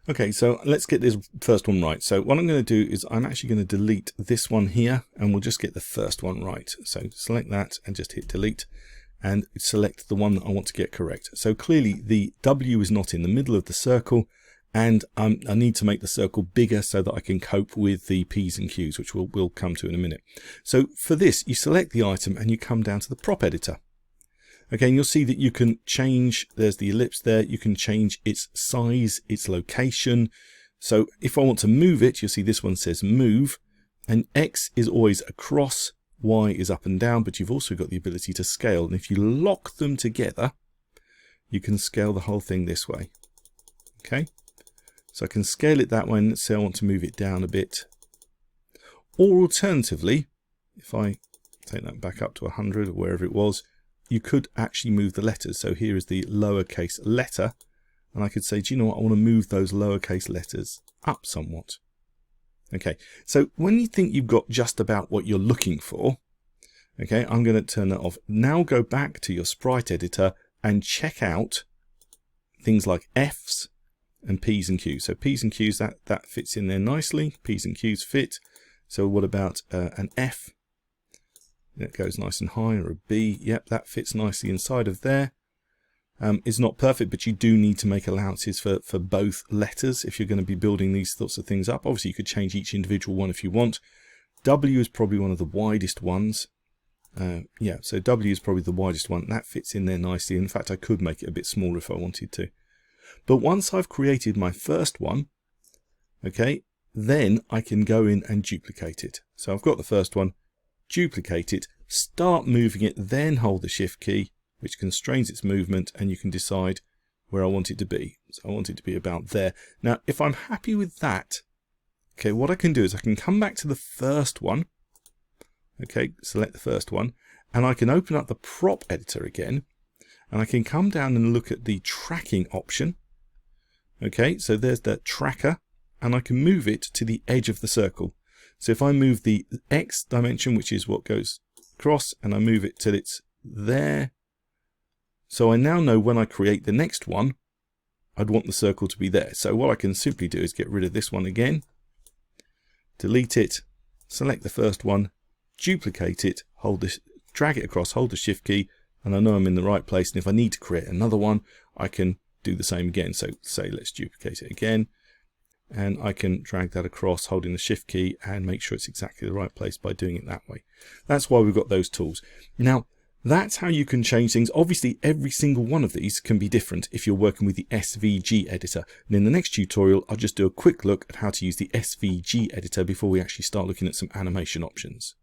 Okay, so let's get this first one right. So what I'm going to do is I'm actually going to delete this one here, and we'll just get the first one right. So select that and just hit delete and select the one that I want to get correct. So clearly the W is not in the middle of the circle, and I need to make the circle bigger so that I can cope with the P's and Q's, which we'll come to in a minute. So for this, you select the item and you come down to the prop editor. Okay, and you'll see that you can change, there's the ellipse there, you can change its size, its location. So if I want to move it, you'll see this one says move, and X is always across, Y is up and down, but you've also got the ability to scale. And if you lock them together, you can scale the whole thing this way. Okay, so I can scale it that way, and let's say I want to move it down a bit. Or alternatively, if I take that back up to 100 or wherever it was, you could actually move the letters. So here is the lowercase letter, and I could say, do you know what, I want to move those lowercase letters up somewhat. Okay, so when you think you've got just about what you're looking for, okay, I'm going to turn that off. Now go back to your sprite editor and check out things like F's and P's and Q's. So P's and Q's, that fits in there nicely. P's and Q's fit. So what about an F? It goes nice and high, or a B. Yep, that fits nicely inside of there. It's not perfect, but you do need to make allowances for both letters if you're going to be building these sorts of things up. Obviously, you could change each individual one if you want. W is probably one of the widest ones. Yeah, so W is probably the widest one. That fits in there nicely. In fact, I could make it a bit smaller if I wanted to. But once I've created my first one, okay, then I can go in and duplicate it. So I've got the first one. Duplicate it, start moving it, then hold the shift key, which constrains its movement, and you can decide where I want it to be. So I want it to be about there. Now, if I'm happy with that, okay, what I can do is I can come back to the first one, okay, select the first one, and I can open up the prop editor again, and I can come down and look at the tracking option. Okay, so there's that tracker, and I can move it to the edge of the circle. So if I move the X dimension, which is what goes across, and I move it till it's there. So I now know when I create the next one, I'd want the circle to be there. So what I can simply do is get rid of this one again, delete it, select the first one, duplicate it, drag it across, hold the shift key, and I know I'm in the right place. And if I need to create another one, I can do the same again. So say let's duplicate it again. And I can drag that across holding the shift key and make sure it's exactly the right place by doing it that way. That's why we've got those tools. Now, that's how you can change things. Obviously, every single one of these can be different if you're working with the SVG editor. And in the next tutorial, I'll just do a quick look at how to use the SVG editor before we actually start looking at some animation options.